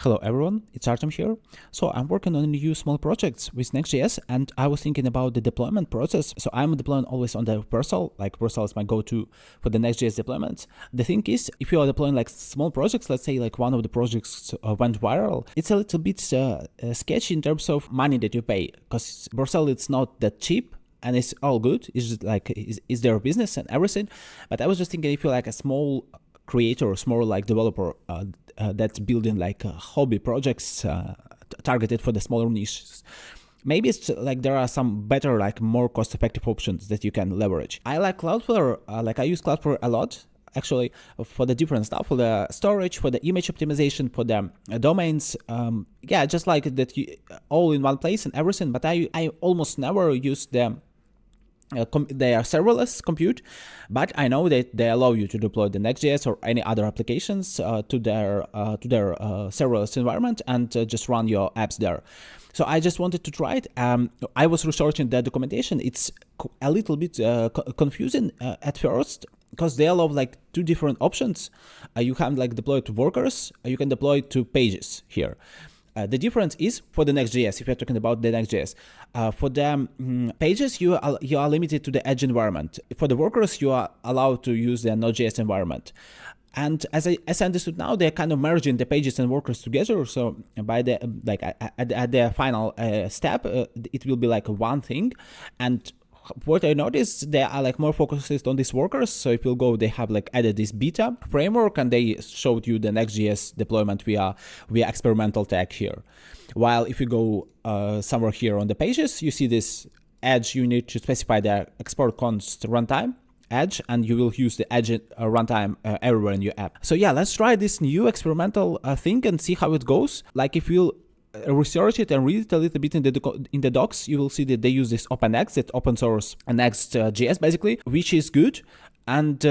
Hello everyone, it's Artem here. So I'm working on new small projects with Next.js and I was thinking about the deployment process. So I'm deploying always on the Vercel, like Vercel is my go-to for the Next.js deployments. The thing is, if you are deploying like small projects, let's say like one of the projects went viral, it's a little bit sketchy in terms of money that you pay, because Vercel it's not that cheap. And it's all good, it's just like, is their business and everything. But I was just thinking, if you're like a small creator or small like developer that's building like hobby projects targeted for the smaller niches, maybe it's like there are some better, like more cost-effective options that you can leverage. I like Cloudflare, like I use Cloudflare a lot, actually, for the different stuff, for the storage, for the image optimization, for the domains. Yeah, just like that, you all in one place and everything. But I almost never use them. They are serverless compute, but I know that they allow you to deploy the Next.js or any other applications to their serverless environment and just run your apps there. So I just wanted to try it. I was researching the documentation. It's a little bit confusing at first, because they allow like two different options. You can like deploy to workers, you can deploy to pages here. The difference is for the Next.js, if you're talking about the Next.js, for the pages, you are limited to the edge environment. For the workers, you are allowed to use the Node.js environment. And as I understood now, they're kind of merging the pages and workers together. So by the like at the final step, it will be like one thing. And what I noticed, they are like more focused on these workers. So if you go, they have like added this beta framework and they showed you the Next.js deployment via experimental tag here. While if you go somewhere here on the pages, you see this edge, you need to specify the export const runtime edge, and you will use the edge runtime everywhere in your app. So yeah, let's try this new experimental thing and see how it goes. Like if you research it and read it a little bit in the docs, you will see that they use this OpenX, that open source Next.js basically, which is good. And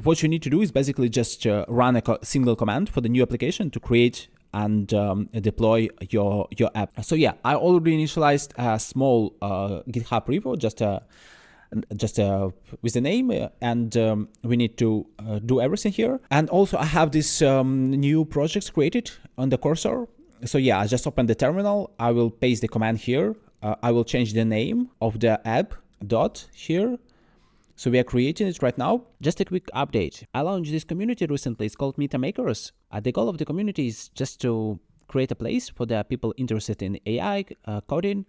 what you need to do is basically just run a single command for the new application to create and deploy your app. So yeah, I already initialized a small GitHub repo, just with the name, and we need to do everything here. And also I have this new projects created on the cursor. So yeah, I just open the terminal. I will paste the command here. I will change the name of the app dot here. So we are creating it right now. Just a quick update. I launched this community recently. It's called Metamakers. The goal of the community is just to create a place for the people interested in AI, coding,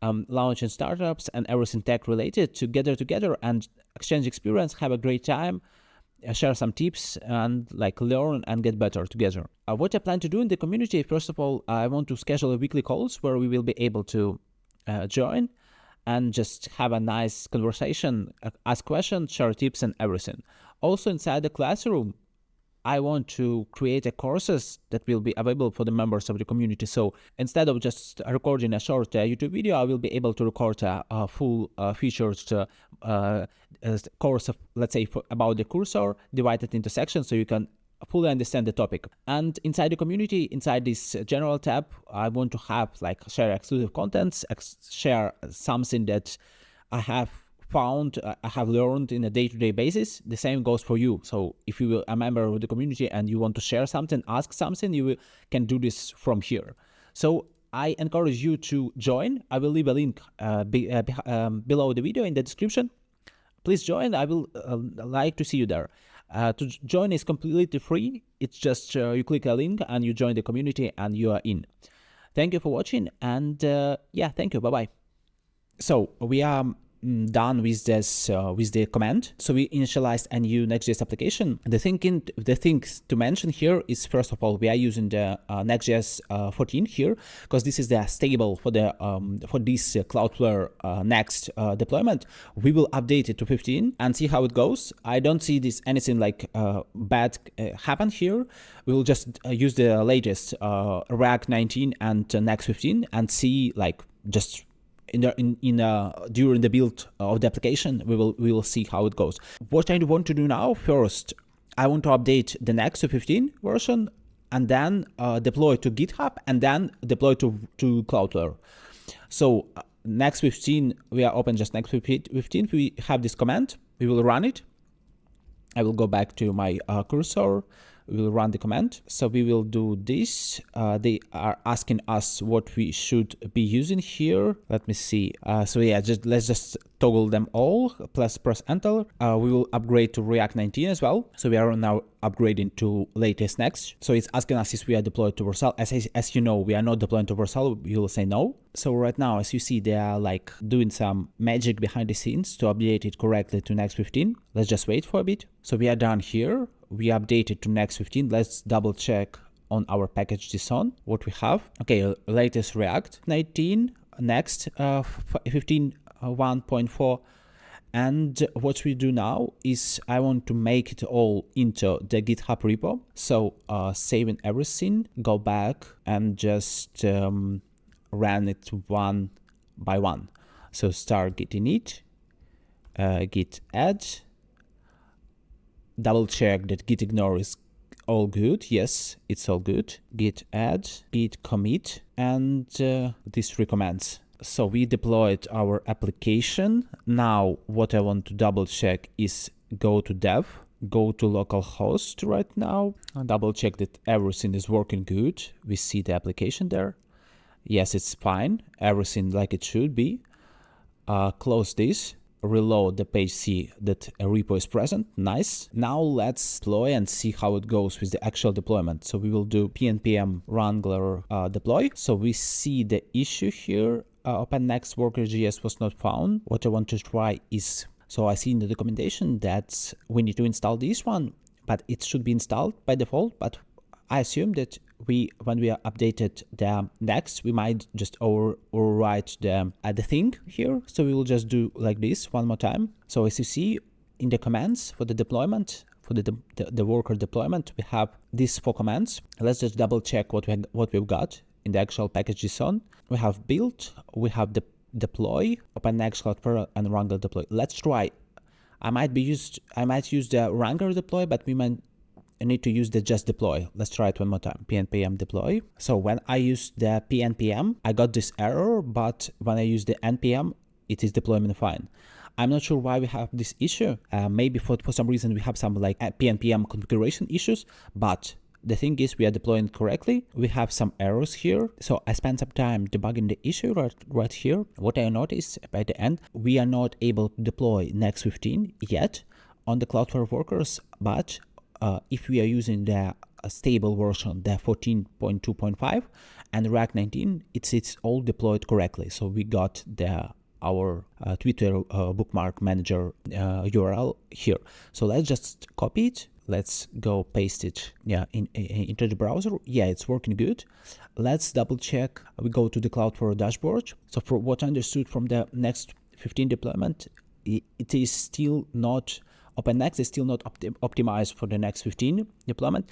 launching startups and everything tech related to gather together and exchange experience, have a great time, share some tips and like learn and get better together. What I plan to do in the community, first of all, I want to schedule a weekly calls where we will be able to join and just have a nice conversation, ask questions, share tips and everything. Also inside the classroom, I want to create a courses that will be available for the members of the community. So instead of just recording a short YouTube video, I will be able to record a full featured course of, let's say, about the cursor, divided into sections so you can fully understand the topic. And inside the community, inside this general tab, I want to have like share exclusive contents, share something that I have found, I have learned in a day-to-day basis. The same goes for you. So if you are a member of the community and you want to share something, ask something, you can do this from here. So I encourage you to join. I will leave a link below the video in the description. Please join. I will like to see you there. To join is completely free. It's just you click a link and you join the community and you are in. Thank you for watching, and yeah, thank you. Bye-bye. So we are done with this with the command. So we initialized a new Next.js application. The things to mention here is, first of all, we are using the Next.js 14 here, because this is the stable for the for this Cloudflare Next deployment. We will update it to 15 and see how it goes. I don't see anything like bad happen here. We will just use the latest React 19 and Next 15 and see like just during the build of the application, we will see how it goes. What I want to do now, first, I want to update the Next to 15 version and then deploy to GitHub and then deploy to Cloudflare. So Next 15, we are open just Next 15. We have this command. We will run it. I will go back to my cursor, we will run the command. So we will do this. They are asking us what we should be using here. Let me see. So yeah, let's just toggle them all, plus press enter. We will upgrade to React 19 as well. So we are now upgrading to latest Next. So it's asking us if we are deployed to Vercel. As you know, we are not deploying to Vercel. We will say no. So right now, as you see, they are like doing some magic behind the scenes to update it correctly to Next 15. Let's just wait for a bit. So we are done here. We updated to Next 15. Let's double check on our package JSON what we have. Okay, latest React 19, Next 15 1.4. And what we do now is I want to make it all into the GitHub repo. So saving everything, go back and just run it one by one. So start git init, git add, double check that git ignore is all good. Yes, it's all good. Git add, git commit, and these recommends. So we deployed our application. Now what I want to double check is go to dev, go to localhost right now, and double check that everything is working good. We see the application there. Yes, it's fine. Everything like it should be. Close this, reload the page, see that a repo is present. Nice. Now let's deploy and see how it goes with the actual deployment. So we will do pnpm wrangler deploy. So we see the issue here. Open next worker.js was not found. What I want to try is, so I see in the documentation that we need to install this one, but it should be installed by default. But I assume that when we are updated the next, we might just overwrite the thing here. So we will just do like this one more time. So as you see in the commands for the deployment, for the worker deployment, we have these 4 commands. Let's just double check what we've got in the actual package JSON. We have build, we have the deploy, open next Cloudflare and wrangler deploy. Let's try. I might use the wrangler deploy, but we might need to use the just deploy. Let's try it one more time. pnpm deploy. So when I use the pnpm, I got this error, but when I use the npm, it is deployment fine. I'm not sure why we have this issue. Maybe for some reason we have some like pnpm configuration issues, but the thing is, we are deploying correctly. We have some errors here. So I spent some time debugging the issue right here. What I noticed by the end, we are not able to deploy Next 15 yet on the Cloudflare workers. But if we are using the stable version, the 14.2.5 and React 19, it's all deployed correctly. So we got our Twitter bookmark manager URL here. So let's just copy it. Let's go paste it into the browser. Yeah, it's working good. Let's double check. We go to the Cloudflare dashboard. So for what I understood from the Next 15 deployment, it is still not, OpenNext is still not optimized for the Next 15 deployment.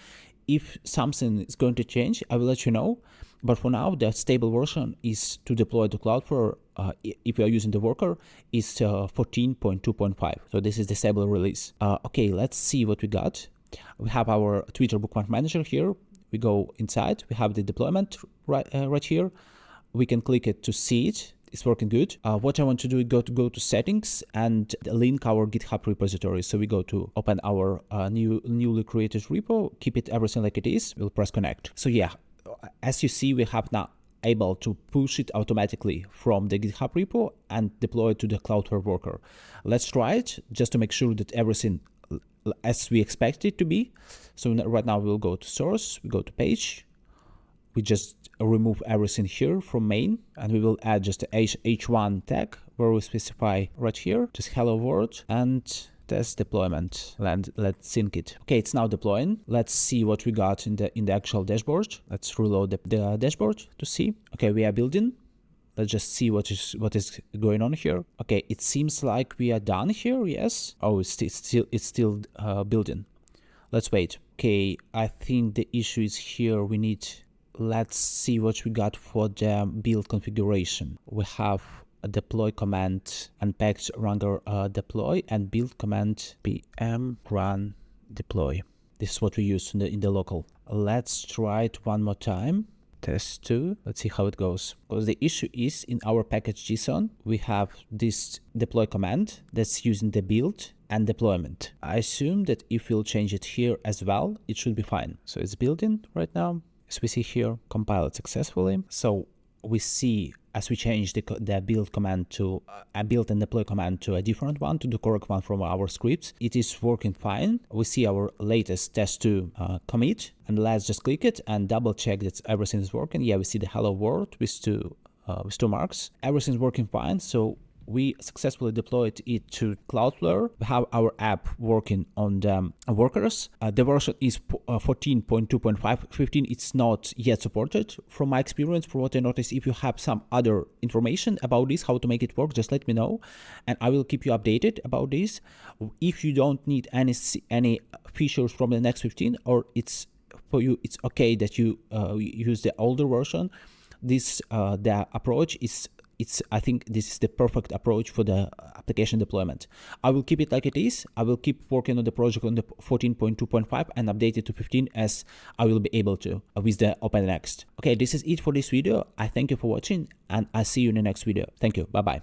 If something is going to change, I will let you know. But for now, the stable version is to deploy to Cloudflare. If you are using the worker, is 14.2.5. So this is the stable release. Okay, let's see what we got. We have our Twitter bookmark manager here. We go inside. We have the deployment right here. We can click it to see it. It's working good. What I want to do is go to settings and link our GitHub repository. So we go to open our newly created repo, keep it everything like it is. We'll press connect. So yeah, as you see, we have now able to push it automatically from the GitHub repo and deploy it to the Cloudflare worker. Let's try it just to make sure that everything as we expect it to be. So right now we'll go to source, we go to page, we just remove everything here from main, and we will add just the h1 tag where we specify right here, just hello world and test deployment, and let's sync it. Okay, it's now deploying. Let's see what we got in the actual dashboard. Let's reload the dashboard to see. Okay, we are building. Let's just see what is going on here. Okay, it seems like we are done here. Yes. Oh, it's still building. Let's wait. Okay, I think the issue is here. Let's see what we got for the build configuration. We have a deploy command and package wrangler deploy and build command pm run deploy. This is what we use in the local. Let's try it one more time. Test 2. Let's see how it goes. Because the issue is in our package JSON, we have this deploy command that's using the build and deployment. I assume that if we'll change it here as well, it should be fine. So it's building right now. As we see here, compiled successfully. So we see as we change the build command to a build and deploy command to a different one, to the correct one from our scripts, it is working fine. We see our latest test2 commit, and let's just click it and double check that everything is working. Yeah, we see the hello world with two marks. Everything's working fine. So we successfully deployed it to Cloudflare. We have our app working on the workers. The version is 14.2.5. 15, it's not yet supported. From my experience, from what I noticed, if you have some other information about this, how to make it work, just let me know, and I will keep you updated about this. If you don't need any features from the next 15, or it's for you, it's okay that you use the older version. This the approach is. I think this is the perfect approach for the application deployment. I will keep it like it is. I will keep working on the project on the 14.2.5 and update it to 15 as I will be able to with the Open Next. Okay, this is it for this video. I thank you for watching, and I'll see you in the next video. Thank you. Bye-bye.